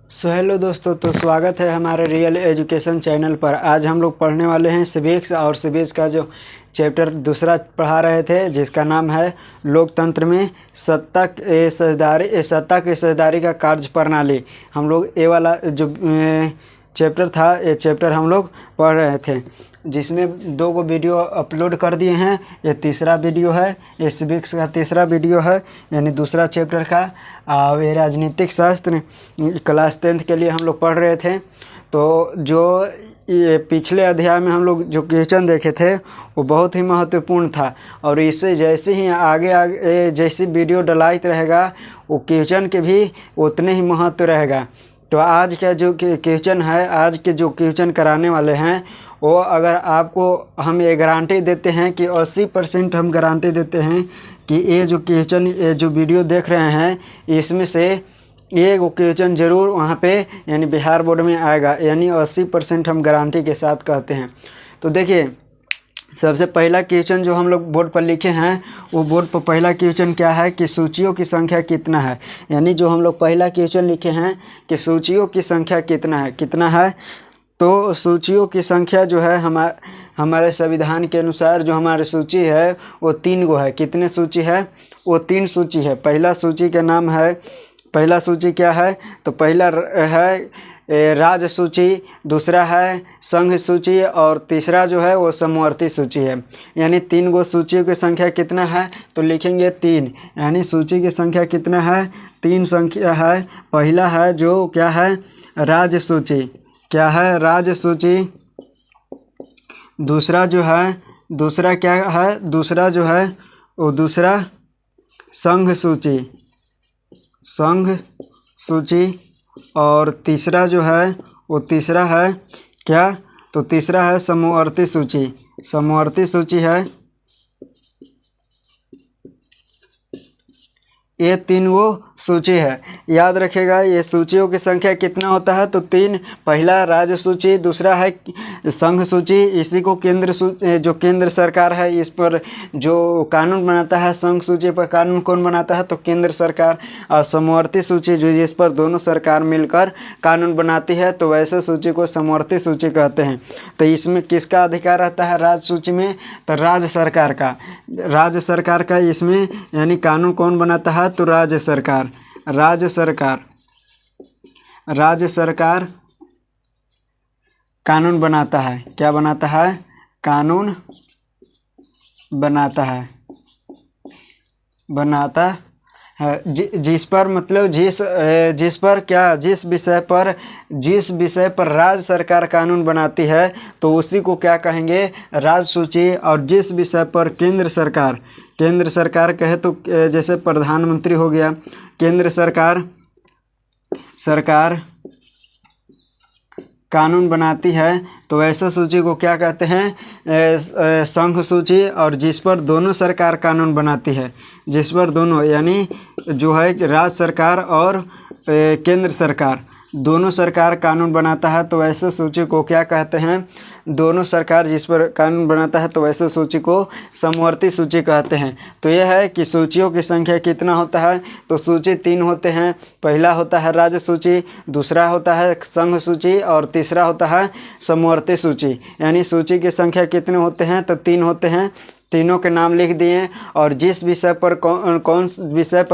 So hello दोस्तों, तो स्वागत है हमारे रियल एजुकेशन चैनल पर। आज हम लोग पढ़ने वाले हैं सिविक्स, और सिविक्स का जो चैप्टर दूसरा पढ़ा रहे थे जिसका नाम है लोकतंत्र में सत्ता की साझेदारी का कार्य प्रणाली। हम लोग ये वाला जो चैप्टर था, ये चैप्टर हम लोग पढ़ रहे थे, जिसमें 2 वीडियो अपलोड कर दिए हैं। ये तीसरा वीडियो है, ये सिविक्स का तीसरा वीडियो है, यानी दूसरा चैप्टर का। ये राजनीतिक शास्त्र क्लास 10th के लिए हम लोग पढ़ रहे थे। तो जो ये पिछले अध्याय में हम लोग जो क्वेश्चन देखे थे वो बहुत ही महत्वपूर्ण था, और इससे जैसे ही आगे जैसी वीडियो डलाइत रहेगा वो क्वेश्चन के भी उतने ही महत्व रहेगा। तो आज का जो क्वेश्चन है, आज के जो क्वेश्चन कराने वाले हैं, वो अगर आपको हम ये गारंटी देते हैं कि 80% हम गारंटी देते हैं कि ये जो क्वेश्चन, ये जो वीडियो देख रहे हैं, इसमें से एक क्वेश्चन ज़रूर वहाँ पे यानी बिहार बोर्ड में आएगा, यानी 80% हम गारंटी के साथ कहते हैं। तो देखिए, सबसे पहला क्वेश्चन जो हम लोग बोर्ड पर लिखे हैं, वो बोर्ड पर पहला क्वेश्चन क्या है कि सूचियों की संख्या कितना है। यानी जो हम लोग पहला क्वेश्चन लिखे हैं कि सूचियों की संख्या कितना है। तो सूचियों की संख्या जो है हमारे संविधान के अनुसार जो हमारी सूची है वो 3 गो है। कितने सूची है? वो 3 सूची है। पहला सूची का नाम है, पहला सूची क्या है? तो पहला है राज्य सूची, दूसरा है संघ सूची, और तीसरा जो है वो समवर्ती सूची है। यानी 3 गो सूचियों की संख्या कितना है? तो लिखेंगे 3। यानी सूची की संख्या कितना है? 3 संख्या है। पहला है जो क्या है? राज्य सूची। क्या है? राज्य सूची। दूसरा जो है, दूसरा क्या है? दूसरा जो है वो दूसरा संघ सूची, संघ सूची। और तीसरा जो है वो तीसरा है क्या? तो तीसरा है समवर्ती सूची। समवर्ती सूची है। ये 3 वो सूची है। याद रखिएगा, ये सूचियों की संख्या कितना होता है? तो 3। पहला राज्य सूची, दूसरा है संघ सूची, इसी को जो केंद्र सरकार है इस पर जो कानून बनाता है। संघ सूची पर कानून कौन बनाता है? तो केंद्र सरकार। और समवर्ती सूची जो जिस पर दोनों सरकार मिलकर कानून बनाती है, तो वैसे सूची को समवर्ती सूची कहते हैं। तो इसमें किसका अधिकार रहता है राज्य सूची में? तो राज्य सरकार का। राज्य सरकार का इसमें यानी कानून कौन बनाता है? तो राज्य सरकार। राज्य सरकार, राज्य सरकार कानून बनाता है। क्या बनाता है? कानून बनाता है, बनाता है। जिस पर मतलब जिस पर क्या, जिस विषय पर राज्य सरकार कानून बनाती है, तो उसी को क्या कहेंगे? राज्य सूची। और जिस विषय पर केंद्र सरकार कहे तो जैसे प्रधानमंत्री हो गया, केंद्र सरकार कानून बनाती है, तो ऐसा सूची को क्या कहते हैं? संघ सूची। और जिस पर दोनों सरकार कानून बनाती है, जिस पर दोनों यानी जो है राज्य सरकार और केंद्र सरकार, दोनों सरकार कानून बनाता है, तो ऐसे सूची को क्या कहते हैं? दोनों सरकार जिस पर कानून बनाता है, तो वैसे सूची को समवर्ती सूची कहते हैं। तो यह है कि सूचियों की संख्या कितना होता है? तो सूची 3 होते हैं। पहला होता है राज्य सूची, दूसरा होता है संघ सूची, और तीसरा होता है समवर्ती सूची। यानी सूची की संख्या कितने होते हैं? तो 3 होते हैं। तीनों के नाम लिख दिए। और जिस विषय पर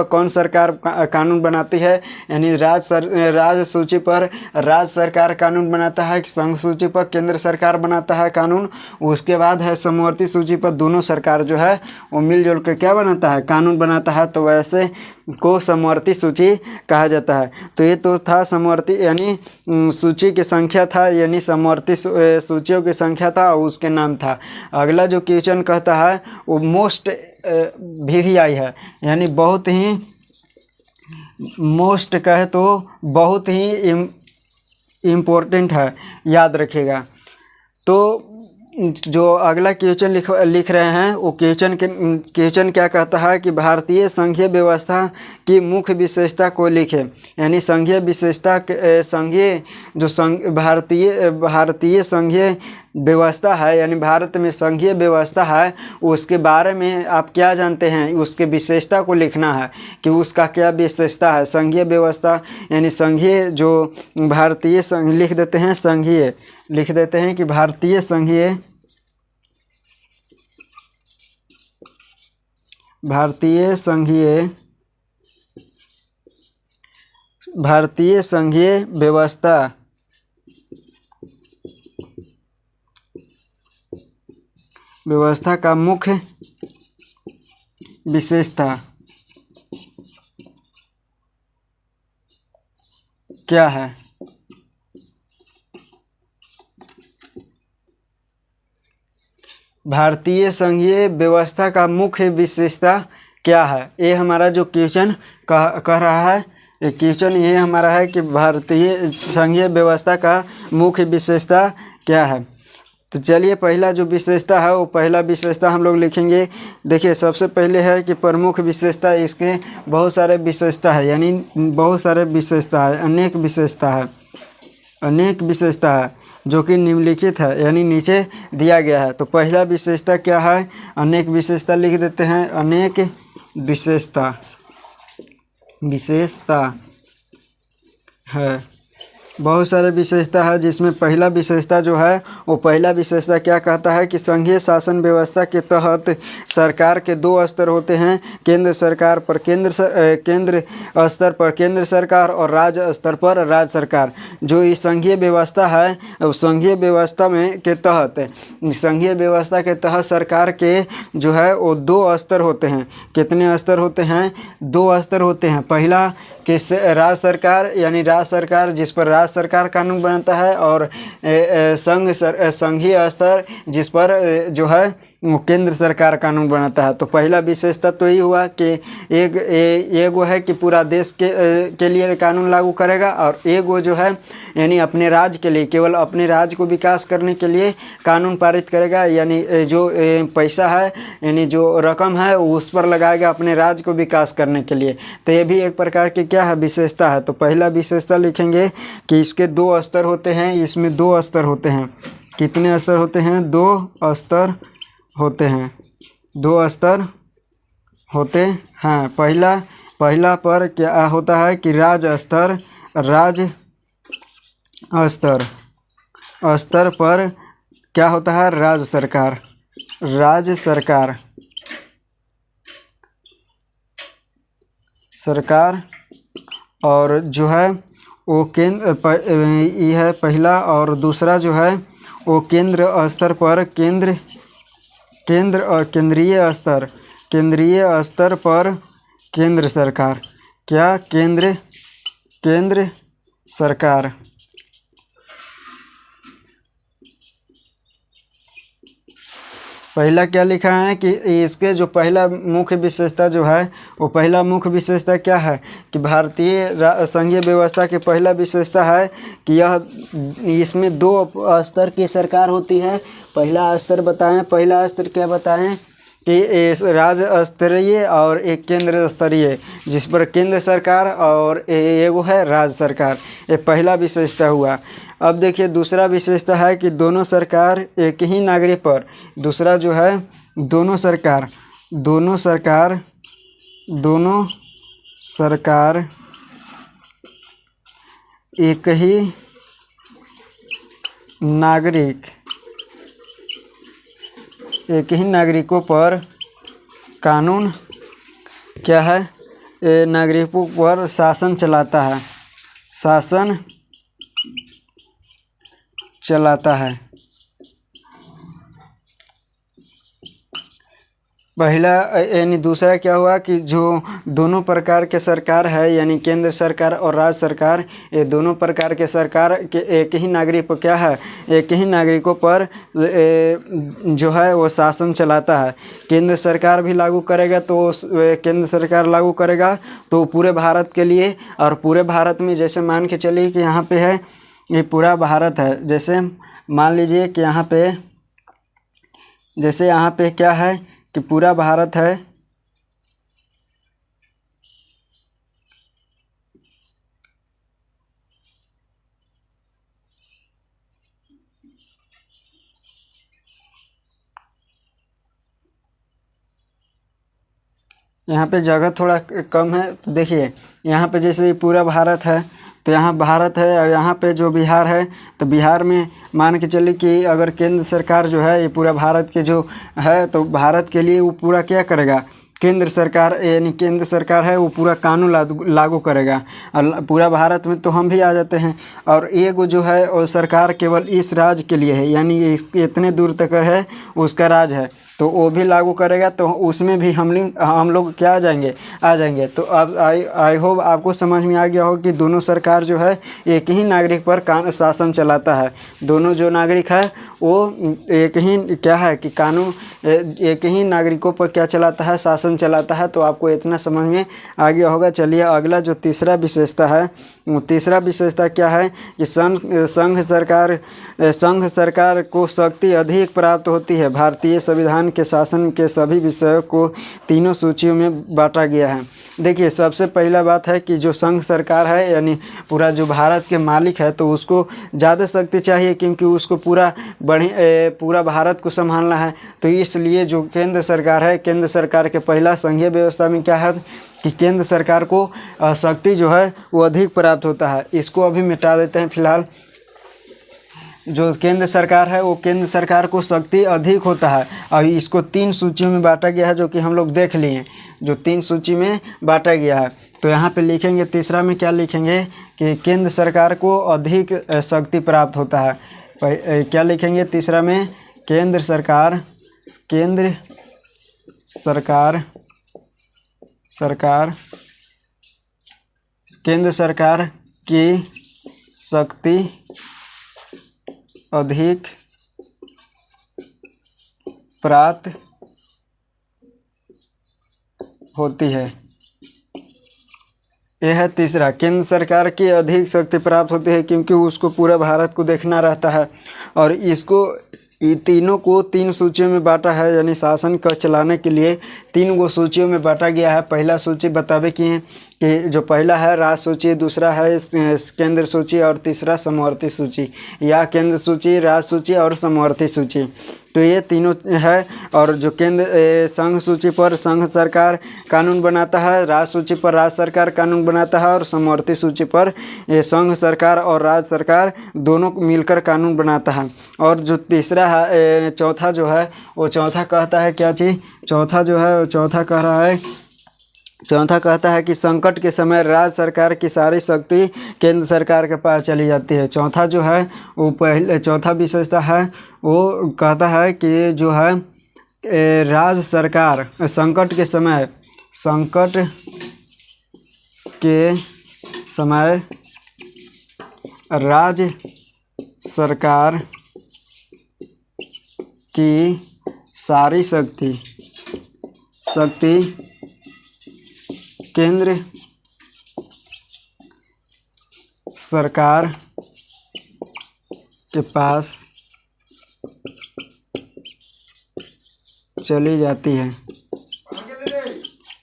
कौन सरकार कानून बनाती है, यानी राज्य सूची पर राज्य सरकार कानून बनाता है, संघ सूची पर केंद्र सरकार बनाता है कानून। उसके बाद है समवर्ती सूची पर दोनों सरकार जो है वो मिलजुल कर क्या बनाता है? कानून बनाता है। तो वैसे को समवर्ती सूची कहा जाता है। तो ये तो था समवर्ती, यानी सूची की संख्या था, यानी समवर्ती सूचियों की संख्या था, और उसके नाम था। अगला जो क्वेश्चन कहता है वो मोस्ट VVI है, यानी बहुत ही, मोस्ट कहे तो बहुत ही इम्पोर्टेंट है, याद रखिएगा। तो जो अगला क्वेश्चन लिख रहे हैं, वो क्वेश्चन क्या कहता है कि भारतीय संघीय व्यवस्था की मुख्य विशेषता को लिखे। यानी संघीय विशेषता, भारतीय संघीय व्यवस्था है यानी भारत में संघीय व्यवस्था है उसके बारे में आप क्या जानते हैं, उसके विशेषता को लिखना है कि उसका क्या विशेषता है। संघीय व्यवस्था यानी संघीय जो भारतीय संघ लिख देते हैं, संघीय लिख देते हैं कि भारतीय संघीय भारतीय संघीय व्यवस्था का मुख्य विशेषता क्या है। भारतीय संघीय व्यवस्था का मुख्य विशेषता क्या है, ये हमारा जो क्वेश्चन कह रहा है, ये क्वेश्चन ये हमारा है कि भारतीय संघीय व्यवस्था का मुख्य विशेषता क्या है। तो चलिए पहला जो विशेषता है वो पहला विशेषता हम लोग लिखेंगे। देखिए सबसे पहले है कि प्रमुख विशेषता, इसके बहुत सारे विशेषता है यानी बहुत सारे विशेषता है, अनेक विशेषता है जो कि निम्नलिखित है यानी नीचे दिया गया है। तो पहला विशेषता क्या है, अनेक विशेषता लिख देते हैं। अनेक विशेषता है, बहुत सारे विशेषता है जिसमें पहला विशेषता जो है वो पहला विशेषता क्या कहता है कि संघीय शासन व्यवस्था के तहत सरकार के दो स्तर होते हैं, केंद्र स्तर पर केंद्र सरकार और राज्य स्तर पर राज्य सरकार। जो ये संघीय व्यवस्था है उस संघीय व्यवस्था में के तहत संघीय व्यवस्था के तहत सरकार के जो है वो दो स्तर होते हैं। कितने स्तर होते हैं, दो स्तर होते हैं। पहला कि राज्य सरकार यानी राज्य सरकार जिस पर राज्य सरकार कानून बनाता है, और संघीय स्तर जिस पर जो है वो केंद्र सरकार कानून बनाता है। तो पहला विशेषता तो यही हुआ कि एक वो है कि पूरा देश के लिए कानून लागू करेगा, और एक वो जो है यानी अपने राज्य के लिए, केवल अपने राज्य को विकास करने के लिए कानून पारित करेगा, यानी जो पैसा है यानी जो रकम है उस पर लगाएगा अपने राज्य को विकास करने के लिए। तो ये भी एक प्रकार की क्या है, विशेषता है। तो पहला विशेषता लिखेंगे कि इसके दो स्तर होते हैं, इसमें दो स्तर होते हैं। कितने स्तर होते हैं, दो स्तर होते हैं, दो स्तर होते हैं। पहला पर क्या होता है कि राज्य स्तर पर क्या होता है, राज्य सरकार और जो है वो ये है पहला, और दूसरा जो है वो केंद्र स्तर पर केंद्रीय स्तर पर केंद्र सरकार, क्या केंद्र सरकार। पहला क्या लिखा है कि इसके जो पहला मुख्य विशेषता जो है वो पहला मुख्य विशेषता क्या है कि भारतीय संघीय व्यवस्था की पहला विशेषता है कि यह इसमें दो स्तर की सरकार होती है। पहला स्तर बताएं, पहला स्तर क्या बताएं कि राज्य स्तरीय और एक केंद्र स्तरीय, जिस पर केंद्र सरकार और वो है राज्य सरकार। ये पहला विशेषता हुआ। अब देखिए दूसरा विशेषता है कि दोनों सरकार एक ही नागरिक पर, दूसरा जो है दोनों सरकार एक ही नागरिकों पर कानून क्या है, नागरिकों पर शासन चलाता है। पहला यानी दूसरा क्या हुआ कि जो दोनों प्रकार के सरकार है यानी केंद्र सरकार और राज्य सरकार, ये दोनों प्रकार के सरकार के एक ही नागरिक पर क्या है, एक ही नागरिकों पर जो है वो शासन चलाता है। केंद्र सरकार भी लागू करेगा तो केंद्र सरकार लागू करेगा तो पूरे भारत के लिए, और पूरे भारत में जैसे मान के चलिए कि यहाँ पे है ये पूरा भारत है, जैसे मान लीजिए कि यहाँ पे जैसे यहाँ पे क्या है कि पूरा भारत है, यहाँ पे जगह थोड़ा कम है। तो देखिए यहाँ पे जैसे ये पूरा भारत है, तो यहाँ भारत है और यहाँ पे जो बिहार है, तो बिहार में मान के चलिए कि अगर केंद्र सरकार जो है ये पूरा भारत के जो है, तो भारत के लिए वो पूरा क्या करेगा, केंद्र सरकार यानी केंद्र सरकार है वो पूरा कानून लागू करेगा। और पूरा भारत में तो हम भी आ जाते हैं, और एक जो है वो सरकार केवल इस राज्य के लिए है, यानी ये इतने दूर तक है उसका राज है, तो वो भी लागू करेगा, तो उसमें भी हम लोग क्या आ जाएंगे। तो अब आई होप आपको समझ में आ गया हो कि दोनों सरकार जो है एक ही नागरिक पर शासन चलाता है। दोनों जो नागरिक है वो एक ही क्या है कि कानून एक ही नागरिकों पर क्या चलाता है, शासन चलाता है। तो आपको इतना समझ में आ गया होगा। चलिए अगला जो तीसरा विशेषता है, वो तीसरा विशेषता क्या है कि संघ सरकार को शक्ति अधिक प्राप्त होती है। भारतीय संविधान के शासन के सभी विषयों को तीनों सूचियों में बांटा गया है। देखिए सबसे पहला बात है कि जो संघ सरकार है यानी पूरा जो भारत के मालिक है, तो उसको ज़्यादा शक्ति चाहिए, क्योंकि उसको पूरा भारत को संभालना है। तो इसलिए जो केंद्र सरकार है, केंद्र सरकार के पहला संघीय व्यवस्था में क्या है कि केंद्र सरकार को शक्ति जो है वो अधिक प्राप्त होता है। इसको अभी मिटा देते हैं फिलहाल। जो केंद्र सरकार है वो केंद्र सरकार को शक्ति अधिक होता है, और इसको 3 सूचियों में बांटा गया है, जो कि हम लोग देख लिए, जो 3 सूची में बांटा गया है। तो यहाँ पे लिखेंगे तीसरा में क्या लिखेंगे कि केंद्र सरकार को अधिक शक्ति प्राप्त होता है। क्या लिखेंगे तीसरा में, केंद्र सरकार की शक्ति अधिक प्राप्त होती है। यह है तीसरा, केंद्र सरकार की अधिक शक्ति प्राप्त होती है, क्योंकि उसको पूरा भारत को देखना रहता है। और इसको तीनों को 3 सूचियों में बांटा है, यानी शासन का चलाने के लिए 3 गो सूचियों में बांटा गया है। पहला सूची बतावे कि जो पहला है राज सूची, दूसरा है केंद्र सूची, और तीसरा समवर्ती सूची, या केंद्र सूची, राज सूची और समवर्ती सूची। तो ये तीनों है। और जो संघ सूची पर संघ सरकार कानून बनाता है, राज सूची पर राज्य सरकार कानून बनाता है, और समवर्ती सूची पर संघ सरकार और राज्य सरकार दोनों मिलकर कानून बनाता है। और जो तीसरा है, चौथा जो है वो चौथा कहता है क्या चीज़, चौथा जो है चौथा कह रहा है, चौथा कहता है कि संकट के समय राज्य सरकार की सारी शक्ति केंद्र सरकार के पास चली जाती है। चौथा जो है वो चौथा विशेषता है, वो कहता है कि जो है राज्य सरकार संकट के समय राज्य सरकार की सारी शक्ति केंद्र सरकार के पास चली जाती है।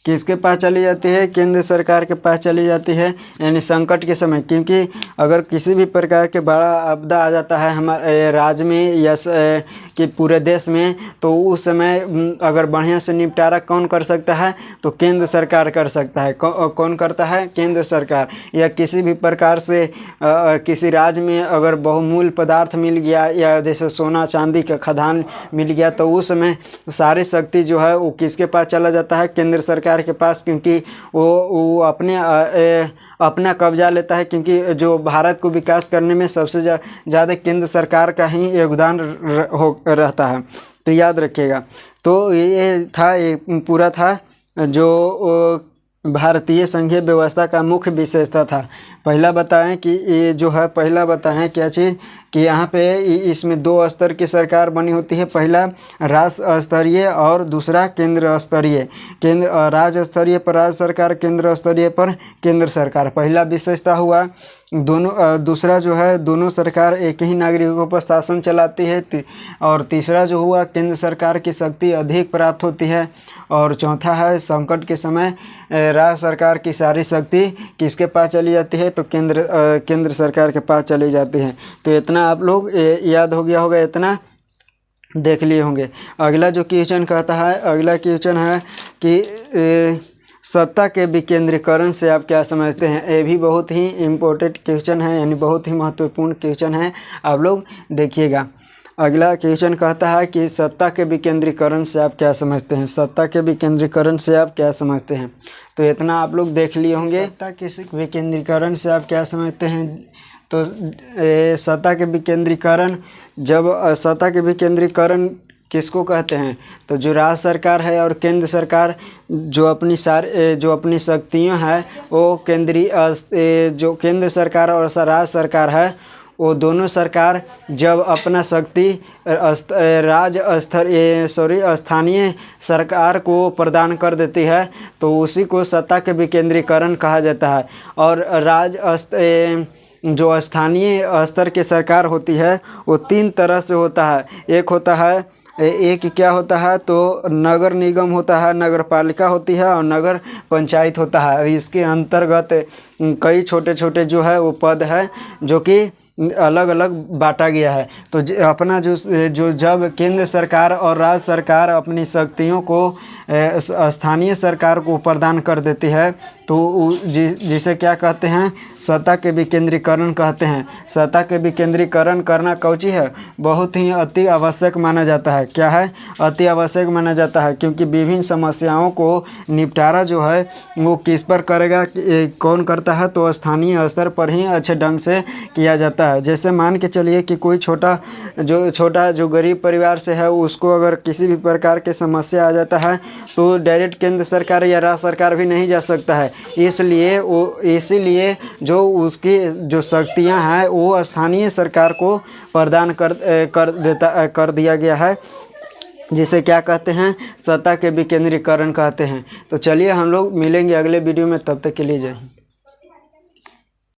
किसके पास चली जाती है, केंद्र सरकार के पास चली जाती है, यानी संकट के समय। क्योंकि अगर किसी भी प्रकार के बड़ा आपदा आ जाता है हमारे राज्य में या कि पूरे देश में, तो उस समय अगर बढ़िया से निपटारा कौन कर सकता है, तो केंद्र सरकार कर सकता है। कौन करता है, केंद्र सरकार। या किसी भी प्रकार से किसी राज्य में अगर बहुमूल्य पदार्थ मिल गया, या जैसे सोना चांदी का खदान मिल गया, तो उस समय सारी शक्ति जो है वो किसके पास चला जाता है, केंद्र सरकार के पास। क्योंकि वो अपना कब्जा लेता है, क्योंकि जो भारत को विकास करने में सबसे ज़्यादा केंद्र सरकार का ही योगदान रहता है। तो याद रखिएगा। तो ये पूरा था जो भारतीय संघीय व्यवस्था का मुख्य विशेषता था। पहला बताएं कि ये जो है, पहला बताएं क्या चीज़ कि यहाँ पे इसमें 2 स्तर की सरकार बनी होती है। पहला राज्य स्तरीय और दूसरा केंद्र स्तरीय। राज्य स्तरीय पर राज्य सरकार, केंद्र स्तरीय पर केंद्र सरकार। पहला विशेषता हुआ दोनों। दूसरा जो है दोनों सरकार एक ही नागरिकों पर शासन चलाती है। और तीसरा जो हुआ केंद्र सरकार की शक्ति अधिक प्राप्त होती है। और चौथा है संकट के समय राज्य सरकार की सारी शक्ति किसके पास चली जाती है, तो केंद्र सरकार के पास चली जाती है। तो इतना आप लोग याद हो गया होगा, इतना देख लिए होंगे। अगला जो क्वेश्चन कहता है, अगला क्वेश्चन है कि सत्ता के विकेंद्रीकरण से आप क्या समझते हैं? ये भी बहुत ही इम्पोर्टेंट क्वेश्चन है, यानी बहुत ही महत्वपूर्ण क्वेश्चन है, आप लोग देखिएगा। अगला क्वेश्चन कहता है कि सत्ता के विकेंद्रीकरण से आप क्या समझते हैं? सत्ता के विकेंद्रीकरण से आप क्या समझते हैं? तो इतना आप लोग देख लिए होंगे। सत्ता के विकेंद्रीकरण से आप क्या समझते हैं? तो सत्ता के विकेंद्रीकरण, जब सत्ता के विकेंद्रीकरण किसको कहते हैं? तो जो राज्य सरकार है और केंद्र सरकार जो अपनी शक्तियाँ हैं वो जो केंद्र सरकार और राज्य सरकार है, वो दोनों सरकार जब अपना शक्ति स्थानीय सरकार को प्रदान कर देती है तो उसी को सत्ता के विकेंद्रीकरण कहा जाता है। और जो स्थानीय स्तर की सरकार होती है वो 3 तरह से होता है। एक क्या होता है? तो नगर निगम होता है, नगर पालिका होती है और नगर पंचायत होता है। इसके अंतर्गत कई छोटे छोटे जो है वो पद है जो कि अलग अलग बांटा गया है। तो अपना जब केंद्र सरकार और राज्य सरकार अपनी शक्तियों को स्थानीय सरकार को प्रदान कर देती है तो जिसे क्या कहते हैं? सत्ता के विकेंद्रीकरण कहते हैं। सत्ता के विकेंद्रीकरण करना कौची है? बहुत ही अति आवश्यक माना जाता है। क्या है? अति आवश्यक माना जाता है, क्योंकि विभिन्न समस्याओं को निपटारा जो है वो किस पर करेगा, कौन करता है? तो स्थानीय स्तर पर ही अच्छे ढंग से किया जाता है। जैसे मान के चलिए कि कोई छोटा जो गरीब परिवार से है उसको अगर किसी भी प्रकार की समस्या आ जाता है तो डायरेक्ट केंद्र सरकार या राज्य सरकार भी नहीं जा सकता है। इसीलिए जो उसकी जो शक्तियां हैं वो स्थानीय सरकार को प्रदान कर दिया गया है, जिसे क्या कहते हैं? सत्ता के विकेंद्रीकरण कहते हैं। तो चलिए हम लोग मिलेंगे अगले वीडियो में, तब तक के लिए जय हिंद।